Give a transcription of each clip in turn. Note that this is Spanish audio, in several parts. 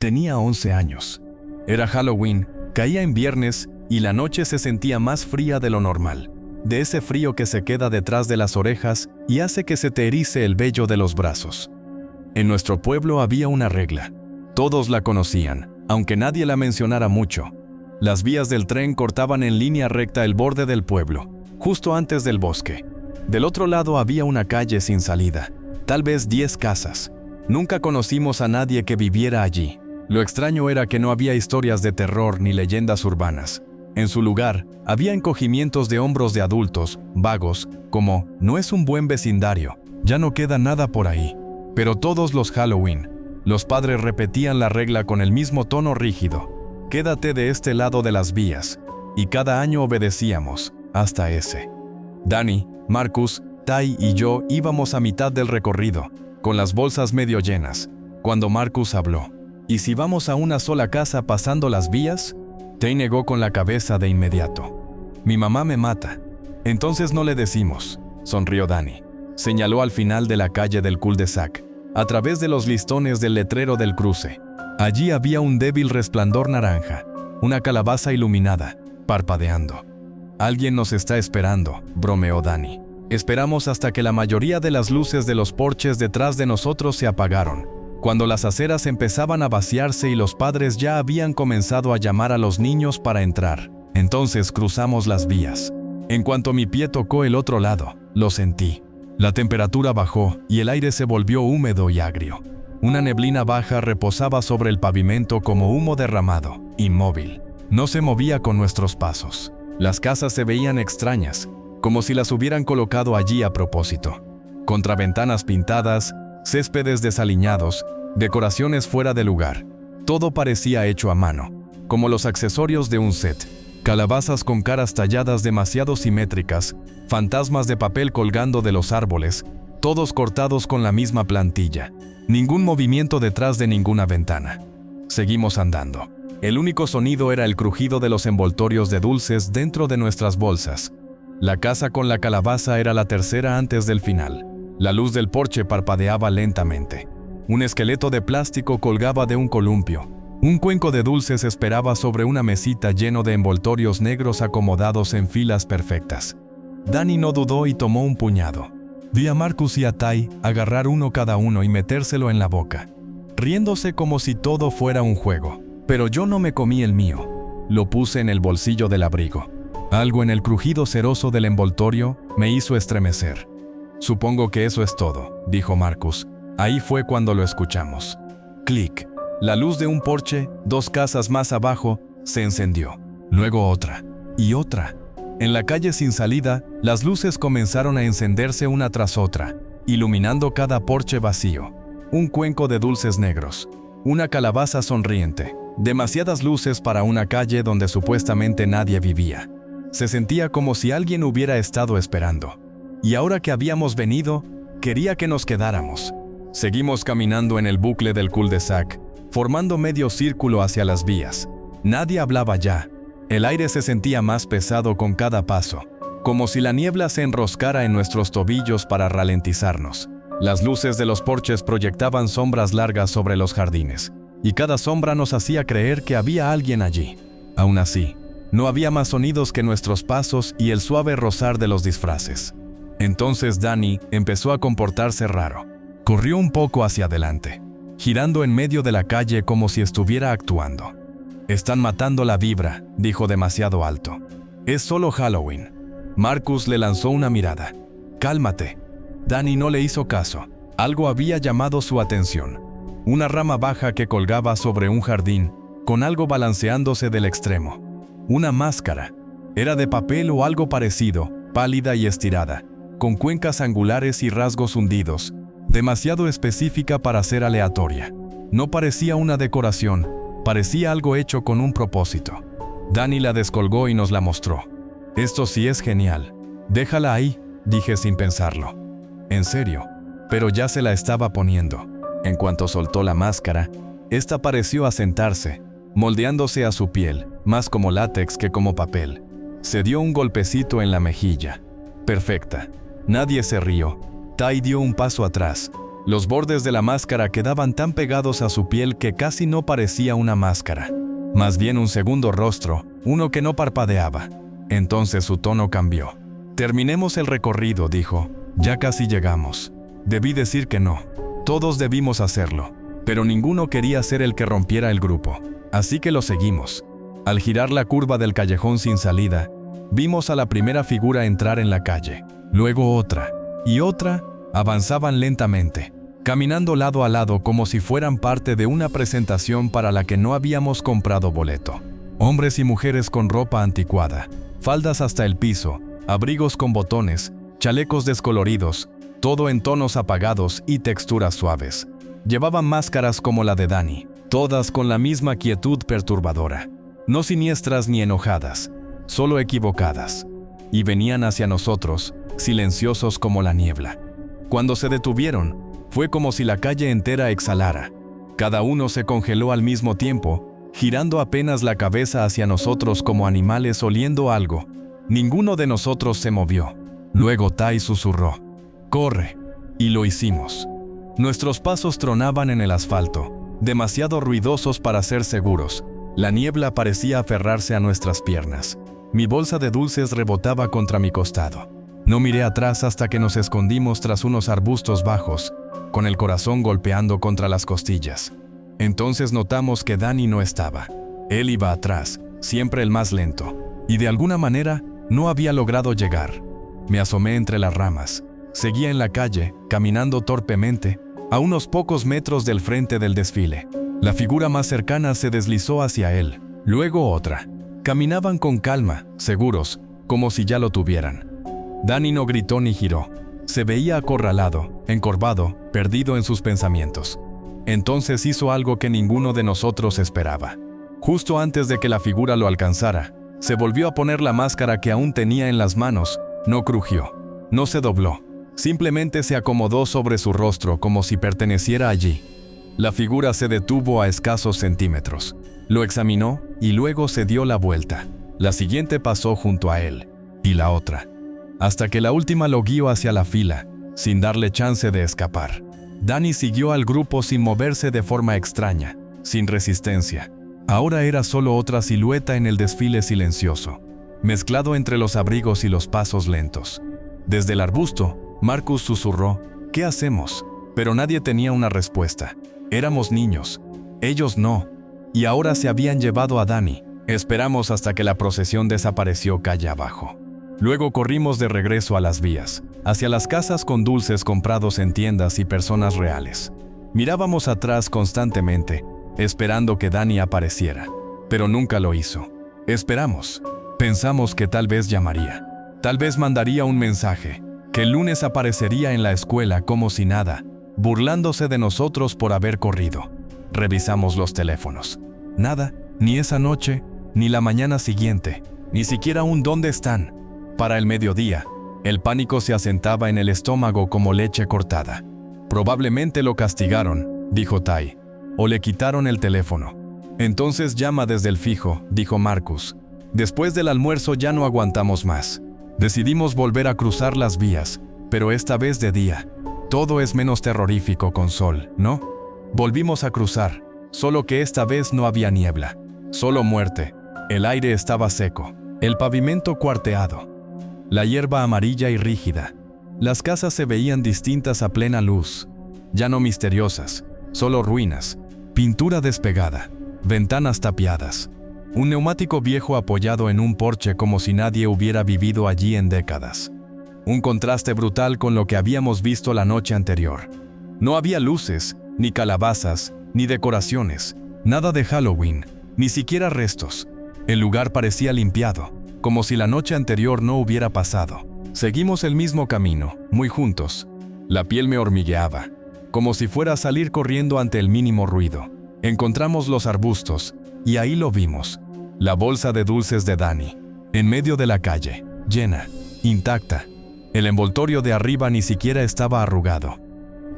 Tenía 11 años. Era Halloween, caía en viernes y la noche se sentía más fría de lo normal. De ese frío que se queda detrás de las orejas y hace que se te erice el vello de los brazos. En nuestro pueblo había una regla. Todos la conocían, aunque nadie la mencionara mucho. Las vías del tren cortaban en línea recta el borde del pueblo, justo antes del bosque. Del otro lado había una calle sin salida, tal vez 10 casas. Nunca conocimos a nadie que viviera allí. Lo extraño era que no había historias de terror ni leyendas urbanas. En su lugar, había encogimientos de hombros de adultos, vagos, como, no es un buen vecindario, ya no queda nada por ahí. Pero todos los Halloween, los padres repetían la regla con el mismo tono rígido. Quédate de este lado de las vías. Y cada año obedecíamos, hasta ese. Dani, Marcus, Ty y yo íbamos a mitad del recorrido, con las bolsas medio llenas, cuando Marcus habló. ¿Y si vamos a una sola casa pasando las vías? Ty negó con la cabeza de inmediato. Mi mamá me mata. Entonces no le decimos, sonrió Dani. Señaló al final de la calle del cul-de-sac, a través de los listones del letrero del cruce. Allí había un débil resplandor naranja, una calabaza iluminada, parpadeando. Alguien nos está esperando, bromeó Dani. Esperamos hasta que la mayoría de las luces de los porches detrás de nosotros se apagaron, cuando las aceras empezaban a vaciarse y los padres ya habían comenzado a llamar a los niños para entrar. Entonces cruzamos las vías. En cuanto mi pie tocó el otro lado, lo sentí. La temperatura bajó y el aire se volvió húmedo y agrio. Una neblina baja reposaba sobre el pavimento como humo derramado, inmóvil. No se movía con nuestros pasos. Las casas se veían extrañas, como si las hubieran colocado allí a propósito. Contraventanas pintadas, céspedes desaliñados, decoraciones fuera de lugar. Todo parecía hecho a mano, como los accesorios de un set. Calabazas con caras talladas demasiado simétricas, fantasmas de papel colgando de los árboles, todos cortados con la misma plantilla. Ningún movimiento detrás de ninguna ventana. Seguimos andando. El único sonido era el crujido de los envoltorios de dulces dentro de nuestras bolsas. La casa con la calabaza era la tercera antes del final. La luz del porche parpadeaba lentamente. Un esqueleto de plástico colgaba de un columpio. Un cuenco de dulces esperaba sobre una mesita lleno de envoltorios negros acomodados en filas perfectas. Dani no dudó y tomó un puñado. Vi a Marcus y a Ty agarrar uno cada uno y metérselo en la boca, riéndose como si todo fuera un juego. Pero yo no me comí el mío. Lo puse en el bolsillo del abrigo. Algo en el crujido ceroso del envoltorio me hizo estremecer. Supongo que eso es todo, dijo Marcus. Ahí fue cuando lo escuchamos. Clic. La luz de un porche, 2 casas más abajo, se encendió. Luego otra. Y otra. En la calle sin salida, las luces comenzaron a encenderse una tras otra, iluminando cada porche vacío. Un cuenco de dulces negros. Una calabaza sonriente. Demasiadas luces para una calle donde supuestamente nadie vivía. Se sentía como si alguien hubiera estado esperando. Y ahora que habíamos venido, quería que nos quedáramos. Seguimos caminando en el bucle del cul-de-sac, formando medio círculo hacia las vías. Nadie hablaba ya. El aire se sentía más pesado con cada paso, como si la niebla se enroscara en nuestros tobillos para ralentizarnos. Las luces de los porches proyectaban sombras largas sobre los jardines, y cada sombra nos hacía creer que había alguien allí. Aún así, no había más sonidos que nuestros pasos y el suave rozar de los disfraces. Entonces Dani empezó a comportarse raro. Corrió un poco hacia adelante, girando en medio de la calle como si estuviera actuando. «Están matando la vibra», dijo demasiado alto. «Es solo Halloween». Marcus le lanzó una mirada. «Cálmate». Dani no le hizo caso. Algo había llamado su atención. Una rama baja que colgaba sobre un jardín, con algo balanceándose del extremo. Una máscara. Era de papel o algo parecido, pálida y estirada, con cuencas angulares y rasgos hundidos, demasiado específica para ser aleatoria. No parecía una decoración, parecía algo hecho con un propósito. Dani la descolgó y nos la mostró. «Esto sí es genial. Déjala ahí», dije sin pensarlo. «¿En serio?» Pero ya se la estaba poniendo. En cuanto soltó la máscara, esta pareció asentarse, moldeándose a su piel, más como látex que como papel. Se dio un golpecito en la mejilla. Perfecta. Nadie se rió. Ty dio un paso atrás. Los bordes de la máscara quedaban tan pegados a su piel que casi no parecía una máscara, más bien un segundo rostro, uno que no parpadeaba. Entonces su tono cambió. «Terminemos el recorrido», dijo. «Ya casi llegamos». Debí decir que no. Todos debimos hacerlo, pero ninguno quería ser el que rompiera el grupo. Así que lo seguimos. Al girar la curva del callejón sin salida, vimos a la primera figura entrar en la calle. Luego otra y otra. Avanzaban lentamente, caminando lado a lado como si fueran parte de una presentación para la que no habíamos comprado boleto. Hombres y mujeres con ropa anticuada, faldas hasta el piso, abrigos con botones, chalecos descoloridos, todo en tonos apagados y texturas suaves. Llevaban máscaras como la de Dani, todas con la misma quietud perturbadora. No siniestras ni enojadas, solo equivocadas. Y venían hacia nosotros, silenciosos como la niebla. Cuando se detuvieron, fue como si la calle entera exhalara. Cada uno se congeló al mismo tiempo, girando apenas la cabeza hacia nosotros como animales oliendo algo. Ninguno de nosotros se movió. Luego Tai susurró: «¡Corre!» Y lo hicimos. Nuestros pasos tronaban en el asfalto, demasiado ruidosos para ser seguros. La niebla parecía aferrarse a nuestras piernas. Mi bolsa de dulces rebotaba contra mi costado. No miré atrás hasta que nos escondimos tras unos arbustos bajos, con el corazón golpeando contra las costillas. Entonces notamos que Dani no estaba. Él iba atrás, siempre el más lento, y de alguna manera no había logrado llegar. Me asomé entre las ramas. Seguía en la calle, caminando torpemente, a unos pocos metros del frente del desfile. La figura más cercana se deslizó hacia él, luego otra. Caminaban con calma, seguros, como si ya lo tuvieran. Dani no gritó ni giró. Se veía acorralado, encorvado, perdido en sus pensamientos. Entonces hizo algo que ninguno de nosotros esperaba. Justo antes de que la figura lo alcanzara, se volvió a poner la máscara que aún tenía en las manos. No crujió, no se dobló. Simplemente se acomodó sobre su rostro como si perteneciera allí. La figura se detuvo a escasos centímetros. Lo examinó y luego se dio la vuelta. La siguiente pasó junto a él, y la otra, hasta que la última lo guió hacia la fila, sin darle chance de escapar. Dani siguió al grupo sin moverse de forma extraña, sin resistencia. Ahora era solo otra silueta en el desfile silencioso, mezclado entre los abrigos y los pasos lentos. Desde el arbusto, Marcus susurró: «¿Qué hacemos?». Pero nadie tenía una respuesta. Éramos niños, ellos no, y ahora se habían llevado a Dani. Esperamos hasta que la procesión desapareció calle abajo. Luego corrimos de regreso a las vías, hacia las casas con dulces comprados en tiendas y personas reales. Mirábamos atrás constantemente, esperando que Dani apareciera, pero nunca lo hizo. Esperamos. Pensamos que tal vez llamaría, tal vez mandaría un mensaje, que el lunes aparecería en la escuela como si nada, burlándose de nosotros por haber corrido. Revisamos los teléfonos. Nada, ni esa noche, ni la mañana siguiente, ni siquiera un «¿dónde están?». Para el mediodía, el pánico se asentaba en el estómago como leche cortada. «Probablemente lo castigaron», dijo Tai, «o le quitaron el teléfono». «Entonces llama desde el fijo», dijo Marcus. «Después del almuerzo ya no aguantamos más». Decidimos volver a cruzar las vías, pero esta vez de día. Todo es menos terrorífico con sol, ¿no? Volvimos a cruzar, solo que esta vez no había niebla, solo muerte. El aire estaba seco, el pavimento cuarteado, la hierba amarilla y rígida. Las casas se veían distintas a plena luz, ya no misteriosas, solo ruinas, pintura despegada, ventanas tapiadas. Un neumático viejo apoyado en un porche como si nadie hubiera vivido allí en décadas. Un contraste brutal con lo que habíamos visto la noche anterior. No había luces, ni calabazas, ni decoraciones, nada de Halloween, ni siquiera restos. El lugar parecía limpiado, como si la noche anterior no hubiera pasado. Seguimos el mismo camino, muy juntos. La piel me hormigueaba, como si fuera a salir corriendo ante el mínimo ruido. Encontramos los arbustos, y ahí lo vimos. La bolsa de dulces de Dani, en medio de la calle, llena, intacta. El envoltorio de arriba ni siquiera estaba arrugado.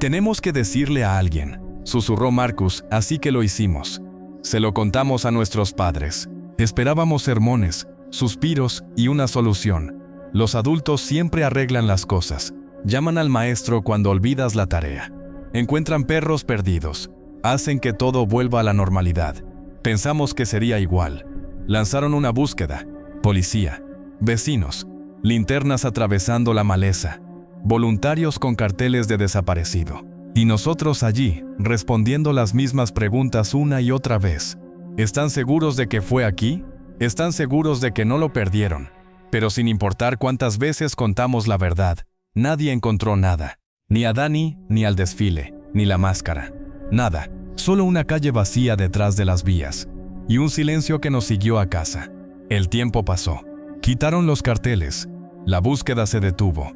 «Tenemos que decirle a alguien», susurró Marcus, así que lo hicimos. Se lo contamos a nuestros padres. Esperábamos sermones, suspiros y una solución. Los adultos siempre arreglan las cosas. Llaman al maestro cuando olvidas la tarea. Encuentran perros perdidos. Hacen que todo vuelva a la normalidad. Pensamos que sería igual. Lanzaron una búsqueda. Policía, vecinos, linternas atravesando la maleza, voluntarios con carteles de desaparecido. Y nosotros allí, respondiendo las mismas preguntas una y otra vez. ¿Están seguros de que fue aquí? ¿Están seguros de que no lo perdieron? Pero sin importar cuántas veces contamos la verdad, nadie encontró nada. Ni a Dani, ni al desfile, ni la máscara. Nada. Solo una calle vacía detrás de las vías. Y un silencio que nos siguió a casa. El tiempo pasó. Quitaron los carteles. La búsqueda se detuvo.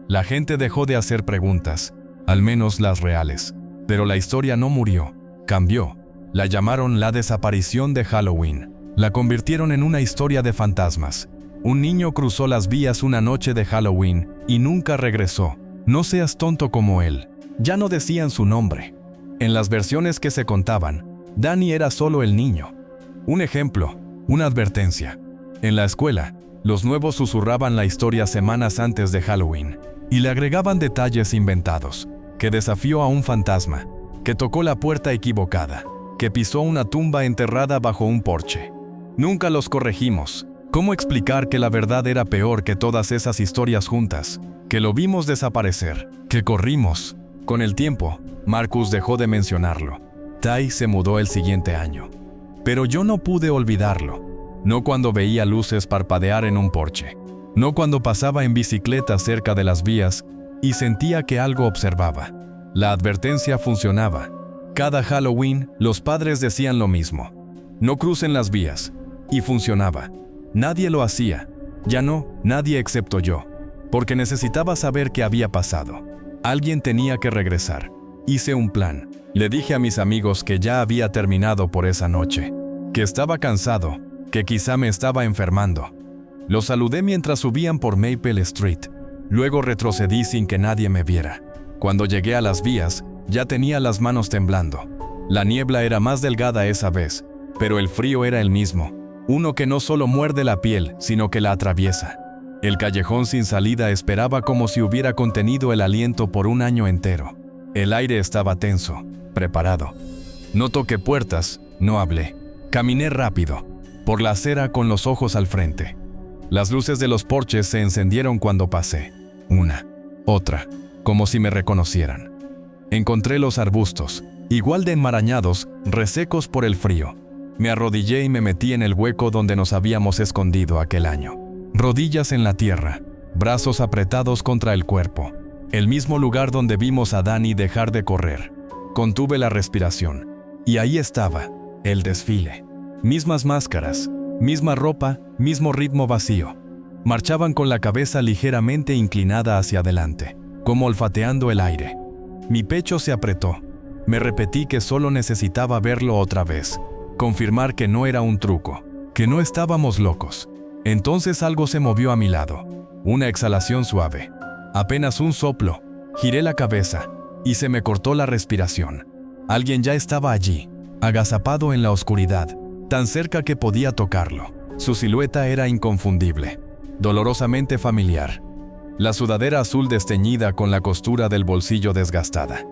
La gente dejó de hacer preguntas, al menos las reales. Pero la historia no murió, cambió. La llamaron la desaparición de Halloween. La convirtieron en una historia de fantasmas. Un niño cruzó las vías una noche de Halloween y nunca regresó. No seas tonto como él. Ya no decían su nombre. En las versiones que se contaban, Dani era solo el niño. Un ejemplo, una advertencia. En la escuela, los nuevos susurraban la historia semanas antes de Halloween y le agregaban detalles inventados, que desafió a un fantasma, que tocó la puerta equivocada, que pisó una tumba enterrada bajo un porche. Nunca los corregimos. ¿Cómo explicar que la verdad era peor que todas esas historias juntas? Que lo vimos desaparecer, que corrimos. Con el tiempo, Marcus dejó de mencionarlo. Ty se mudó el siguiente año. Pero yo no pude olvidarlo. No cuando veía luces parpadear en un porche. No cuando pasaba en bicicleta cerca de las vías y sentía que algo observaba. La advertencia funcionaba. Cada Halloween, los padres decían lo mismo. No crucen las vías. Y funcionaba. Nadie lo hacía. Ya no, nadie excepto yo. Porque necesitaba saber qué había pasado. Alguien tenía que regresar. Hice un plan. Le dije a mis amigos que ya había terminado por esa noche. Que estaba cansado. Que quizá me estaba enfermando. Los saludé mientras subían por Maple Street. Luego retrocedí sin que nadie me viera. Cuando llegué a las vías, ya tenía las manos temblando. La niebla era más delgada esa vez, pero el frío era el mismo. Uno que no solo muerde la piel, sino que la atraviesa. El callejón sin salida esperaba como si hubiera contenido el aliento por un año entero. El aire estaba tenso, preparado. No toqué puertas, no hablé. Caminé rápido, por la acera con los ojos al frente. Las luces de los porches se encendieron cuando pasé. Una, otra, como si me reconocieran. Encontré los arbustos, igual de enmarañados, resecos por el frío. Me arrodillé y me metí en el hueco donde nos habíamos escondido aquel año. Rodillas en la tierra, brazos apretados contra el cuerpo. El mismo lugar donde vimos a Dani dejar de correr. Contuve la respiración. Y ahí estaba, el desfile. Mismas máscaras, misma ropa, mismo ritmo vacío. Marchaban con la cabeza ligeramente inclinada hacia adelante, como olfateando el aire. Mi pecho se apretó. Me repetí que solo necesitaba verlo otra vez. Confirmar que no era un truco, que no estábamos locos. Entonces algo se movió a mi lado. Una exhalación suave. Apenas un soplo. Giré la cabeza y se me cortó la respiración. Alguien ya estaba allí, agazapado en la oscuridad, tan cerca que podía tocarlo. Su silueta era inconfundible, dolorosamente familiar. La sudadera azul desteñida con la costura del bolsillo desgastada.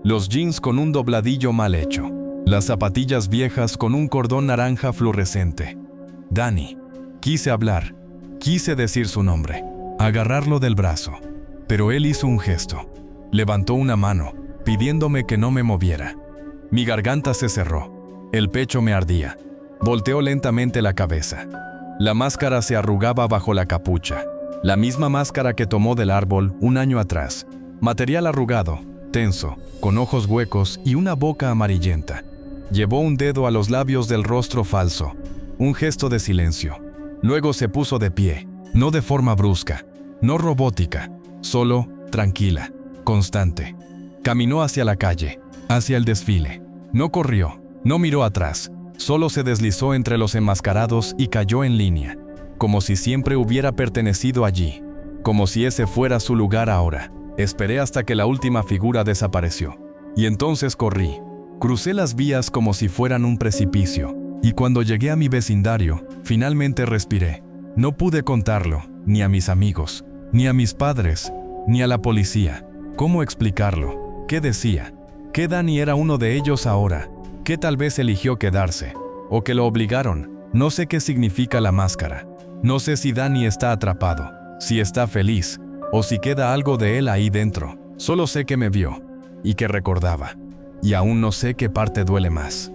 Los jeans con un dobladillo mal hecho. Las zapatillas viejas con un cordón naranja fluorescente. Dani. Quise hablar. Quise decir su nombre. Agarrarlo del brazo. Pero él hizo un gesto. Levantó una mano, pidiéndome que no me moviera. Mi garganta se cerró. El pecho me ardía. Volteó lentamente la cabeza. La máscara se arrugaba bajo la capucha. La misma máscara que tomó del árbol un año atrás. Material arrugado, tenso, con ojos huecos y una boca amarillenta. Llevó un dedo a los labios del rostro falso. Un gesto de silencio. Luego se puso de pie, no de forma brusca, no robótica, solo, tranquila, constante. Caminó hacia la calle, hacia el desfile. No corrió, no miró atrás, solo se deslizó entre los enmascarados y cayó en línea, como si siempre hubiera pertenecido allí, como si ese fuera su lugar ahora. Esperé hasta que la última figura desapareció. Y entonces corrí. Crucé las vías como si fueran un precipicio. Y cuando llegué a mi vecindario, finalmente respiré. No pude contarlo, ni a mis amigos, ni a mis padres, ni a la policía. ¿Cómo explicarlo? ¿Qué decía? ¿Qué Danny era uno de ellos ahora? ¿Qué tal vez eligió quedarse? ¿O que lo obligaron? No sé qué significa la máscara. No sé si Danny está atrapado, si está feliz, o si queda algo de él ahí dentro. Solo sé que me vio, y que recordaba. Y aún no sé qué parte duele más.